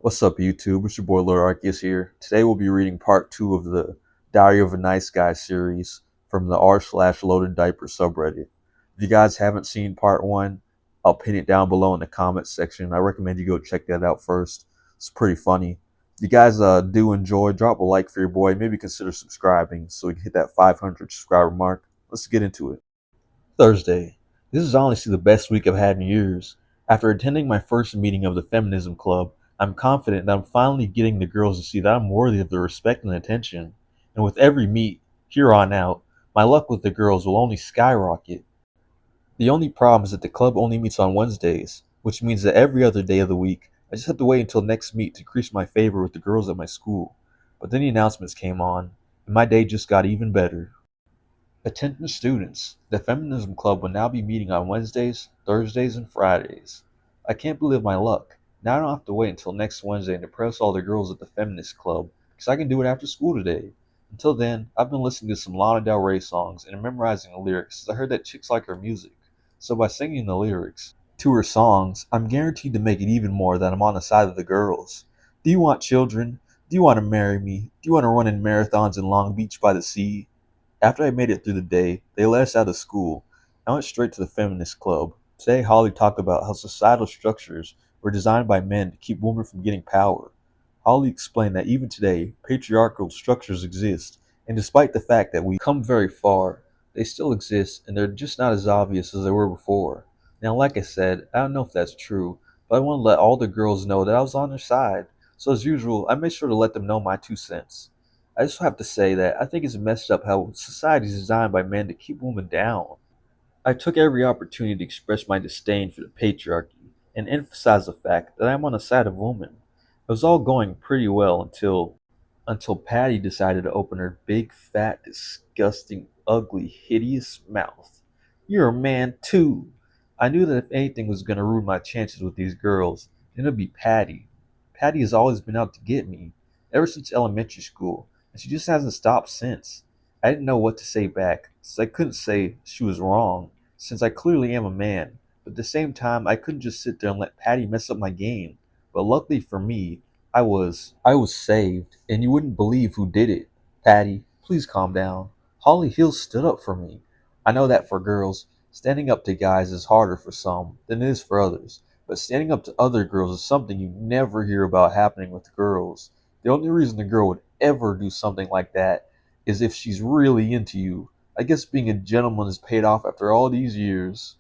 What's up, YouTube? It's your boy Lord Arceus here. Today we'll be reading part 2 of the Diary of a Nice Guy series from the r/loaded diaper subreddit. If you guys haven't seen part 1, I'll pin it down below in the comments section. I recommend you go check that out first. It's pretty funny. If you guys do enjoy, drop a like for your boy. Maybe consider subscribing so we can hit that 500 subscriber mark. Let's get into it. Thursday. This is honestly the best week I've had in years. After attending my first meeting of the Feminism Club, I'm confident that I'm finally getting the girls to see that I'm worthy of their respect and attention. And with every meet, here on out, my luck with the girls will only skyrocket. The only problem is that the club only meets on Wednesdays, which means that every other day of the week, I just have to wait until next meet to increase my favor with the girls at my school. But then the announcements came on, and my day just got even better. Attention students, the Feminism Club will now be meeting on Wednesdays, Thursdays, and Fridays. I can't believe my luck. Now I don't have to wait until next Wednesday and impress all the girls at the Feminist Club, because I can do it after school today. Until then, I've been listening to some Lana Del Rey songs and memorizing the lyrics, as I heard that chicks like her music. So by singing the lyrics to her songs, I'm guaranteed to make it even more that I'm on the side of the girls. Do you want children? Do you want to marry me? Do you want to run in marathons in Long Beach by the sea? After I made it through the day, they let us out of school. I went straight to the feminist club. Today, Holly talked about how societal structures were designed by men to keep women from getting power. Holly explained that even today, patriarchal structures exist, and despite the fact that we've come very far, they still exist and they're just not as obvious as they were before. Now, like I said, I don't know if that's true, but I want to let all the girls know that I was on their side. So, as usual, I made sure to let them know my 2 cents. I just have to say that I think it's messed up how society is designed by men to keep women down. I took every opportunity to express my disdain for the patriarchy and emphasize the fact that I'm on the side of women. It was all going pretty well until Patty decided to open her big, fat, disgusting, ugly, hideous mouth. You're a man too. I knew that if anything was going to ruin my chances with these girls, then it'd be Patty. Patty has always been out to get me, ever since elementary school, and she just hasn't stopped since. I didn't know what to say back, since I couldn't say she was wrong, since I clearly am a man, but at the same time I couldn't just sit there and let Patty mess up my game. But luckily for me, I was saved, and you wouldn't believe who did it. Patty, please calm down. Holly Hill stood up for me. I know that for girls, standing up to guys is harder for some than it is for others, but standing up to other girls is something you never hear about happening with girls. The only reason a girl would ever do something like that is if she's really into you. I guess being a gentleman has paid off after all these years.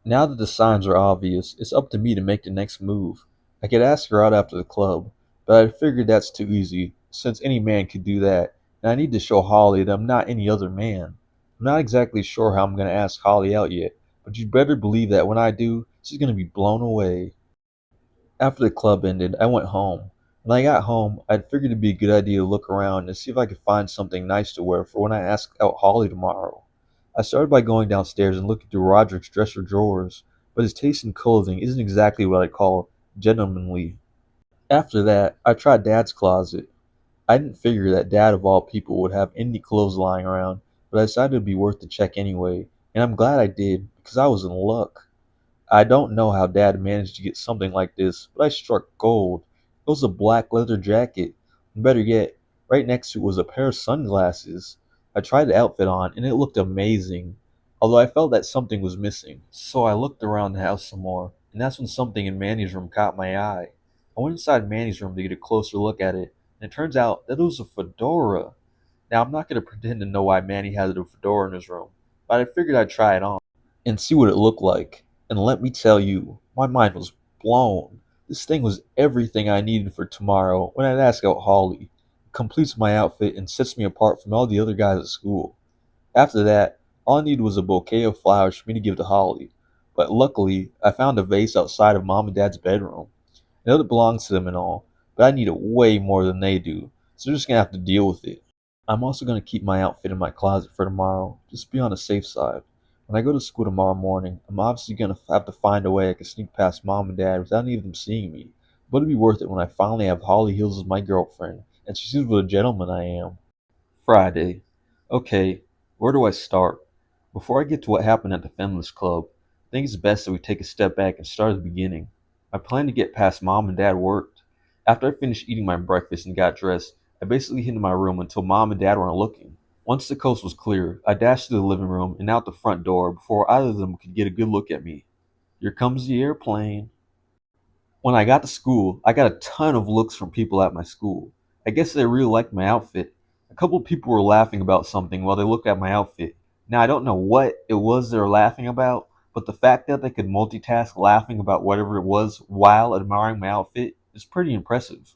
Now that the signs are obvious, it's up to me to make the next move. I could ask her out after the club, but I figured that's too easy, since any man could do that, and I need to show Holly that I'm not any other man. I'm not exactly sure how I'm going to ask Holly out yet, but you better believe that when I do, she's going to be blown away. After the club ended, I went home. When I got home, I'd figured it'd be a good idea to look around and see if I could find something nice to wear for when I ask out Holly tomorrow. I started by going downstairs and looking through Roderick's dresser drawers, but his taste in clothing isn't exactly what I'd call gentlemanly. After that, I tried Dad's closet. I didn't figure that Dad of all people would have any clothes lying around, but I decided it'd be worth the check anyway, and I'm glad I did, because I was in luck. I don't know how Dad managed to get something like this, but I struck gold. It was a black leather jacket, and better yet, right next to it was a pair of sunglasses. I tried the outfit on, and it looked amazing, although I felt that something was missing. So I looked around the house some more, and that's when something in Manny's room caught my eye. I went inside Manny's room to get a closer look at it, and it turns out that it was a fedora. Now, I'm not going to pretend to know why Manny had a fedora in his room, but I figured I'd try it on and see what it looked like. And let me tell you, my mind was blown. This thing was everything I needed for tomorrow when I'd ask out Holly. It completes my outfit and sets me apart from all the other guys at school. After that, all I needed was a bouquet of flowers for me to give to Holly. But luckily, I found a vase outside of Mom and Dad's bedroom. I know it belongs to them and all, but I need it way more than they do, so they're just gonna have to deal with it. I'm also going to keep my outfit in my closet for tomorrow, just to be on the safe side. When I go to school tomorrow morning, I'm obviously going to have to find a way I can sneak past Mom and Dad without any of them seeing me. But it'll be worth it when I finally have Holly Hills as my girlfriend, and she sees what a gentleman I am. Friday. Okay, where do I start? Before I get to what happened at the Feminist Club, I think it's best that we take a step back and start at the beginning. My plan to get past Mom and Dad worked. After I finished eating my breakfast and got dressed, I basically hid in my room until mom and dad weren't looking. Once the coast was clear, I dashed to the living room and out the front door before either of them could get a good look at me. Here comes the airplane. When I got to school, I got a ton of looks from people at my school. I guess they really liked my outfit. A couple of people were laughing about something while they looked at my outfit. Now, I don't know what it was they were laughing about, but the fact that they could multitask laughing about whatever it was while admiring my outfit is pretty impressive.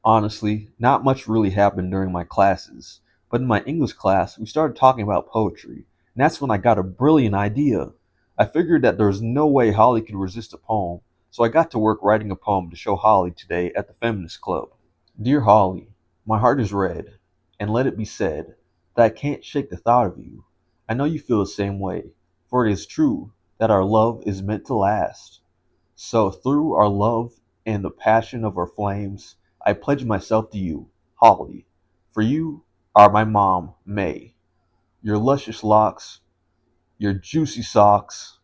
Honestly, not much really happened during my classes, but in my English class, we started talking about poetry, and that's when I got a brilliant idea. I figured that there was no way Holly could resist a poem, so I got to work writing a poem to show Holly today at the Feminist Club. Dear Holly, my heart is red, and let it be said that I can't shake the thought of you. I know you feel the same way, for it is true that our love is meant to last. So through our love and the passion of our flames, I pledge myself to you, Holly. For you are my mom, May. Your luscious locks, your juicy socks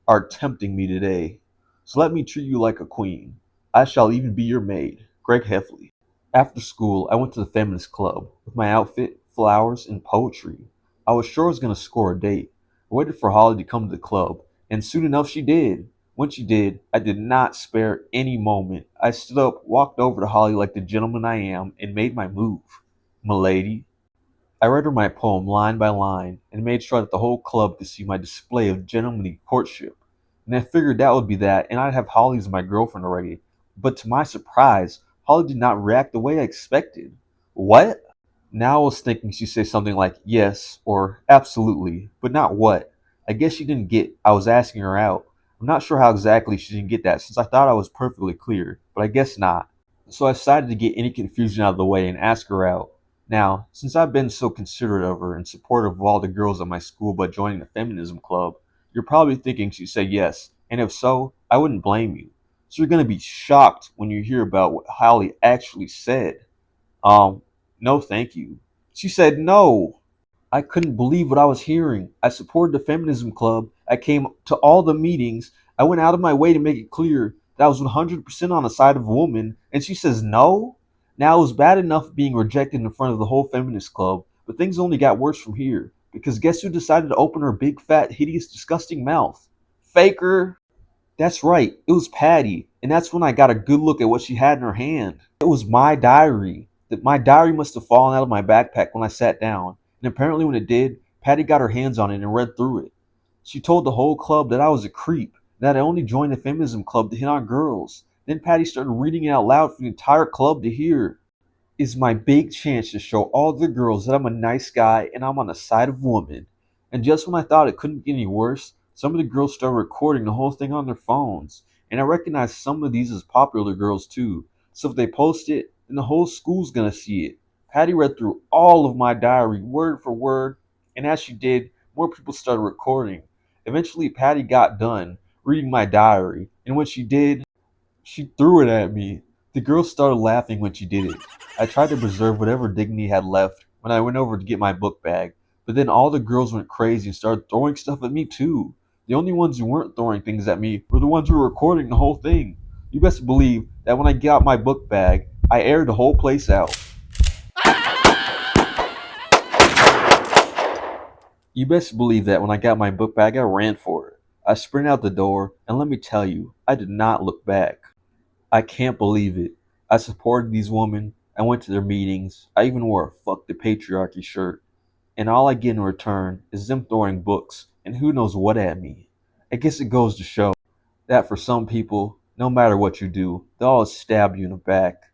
are tempting me today. So let me treat you like a queen. I shall even be your maid, Greg Heffley. After school, I went to the feminist club with my outfit, flowers, and poetry. I was sure I was going to score a date. I waited for Holly to come to the club, and soon enough she did. When she did, I did not spare any moment. I stood up, walked over to Holly like the gentleman I am, and made my move. Milady. I read her my poem line by line and made sure that the whole club could see my display of gentlemanly courtship. And I figured that would be that, and I'd have Holly as my girlfriend already. But to my surprise, Holly did not react the way I expected. What? Now I was thinking she'd say something like yes or absolutely, but not what. I guess she didn't get I was asking her out. I'm not sure how exactly she didn't get that since I thought I was perfectly clear, but I guess not. So I decided to get any confusion out of the way and ask her out. Now, since I've been so considerate of her and supportive of all the girls at my school by joining the feminism club, you're probably thinking she'd say yes, and if so, I wouldn't blame you. So you're gonna be shocked when you hear about what Holly actually said. Um, no, thank you. She said no. I couldn't believe what I was hearing. I supported the feminism club. I came to all the meetings. I went out of my way to make it clear that I was 100% on the side of women. And she says no? Now, it was bad enough being rejected in front of the whole feminist club, but things only got worse from here. Because guess who decided to open her big, fat, hideous, disgusting mouth? Faker. That's right, it was Patty, and that's when I got a good look at what she had in her hand. It was my diary. That my diary must have fallen out of my backpack when I sat down, and apparently when it did, Patty got her hands on it and read through it. She told the whole club that I was a creep, that I only joined the feminism club to hit on girls. Then Patty started reading it out loud for the entire club to hear. Is my big chance to show all the girls that I'm a nice guy and I'm on the side of women. And just when I thought it couldn't get any worse, some of the girls started recording the whole thing on their phones. And I recognized some of these as popular girls too. So if they post it, then the whole school's gonna see it. Patty read through all of my diary, word for word, and as she did, more people started recording. Eventually, Patty got done reading my diary, and when she did, she threw it at me. The girl started laughing when she did it. I tried to preserve whatever dignity I had left when I went over to get my book bag, but then all the girls went crazy and started throwing stuff at me too. The only ones who weren't throwing things at me were the ones who were recording the whole thing. You best believe that when I got my book bag, I aired the whole place out. You best believe that when I got my book bag, I ran for it. I sprinted out the door, and let me tell you, I did not look back. I can't believe it. I supported these women. I went to their meetings. I even wore a fuck the patriarchy shirt. And all I get in return is them throwing books and who knows what at me. I guess it goes to show that for some people, no matter what you do, they'll always stab you in the back.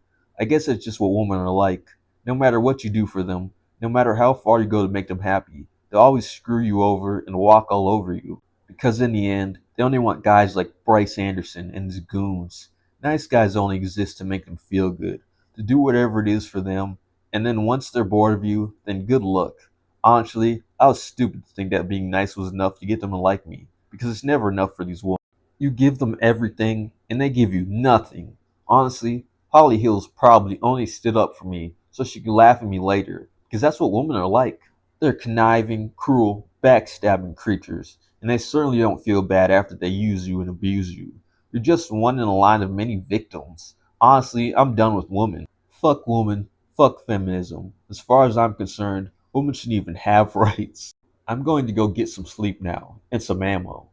I guess that's just what women are like. No matter what you do for them, no matter how far you go to make them happy, they'll always screw you over and walk all over you. Because in the end, they only want guys like Bryce Anderson and his goons. Nice guys only exist to make them feel good, to do whatever it is for them, and then once they're bored of you, then good luck. Honestly, I was stupid to think that being nice was enough to get them to like me, because it's never enough for these women. You give them everything, and they give you nothing. Honestly, Holly Hills probably only stood up for me so she could laugh at me later, because that's what women are like. They're conniving, cruel, backstabbing creatures, and they certainly don't feel bad after they use you and abuse you. You're just one in a line of many victims. Honestly, I'm done with women. Fuck women. Fuck feminism. As far as I'm concerned, women shouldn't even have rights. I'm going to go get some sleep now and some ammo.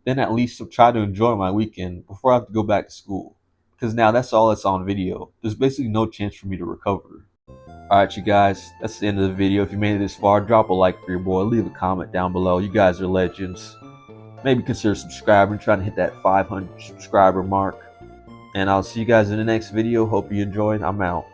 Then at least I'll try to enjoy my weekend before I have to go back to school. Because now that's all that's on video. There's basically no chance for me to recover. Alright, you guys, that's the end of the video. If you made it this far, drop a like for your boy. Leave a comment down below. You guys are legends. Maybe consider subscribing, trying to hit that 500 subscriber mark. And I'll see you guys in the next video. Hope you enjoyed. I'm out.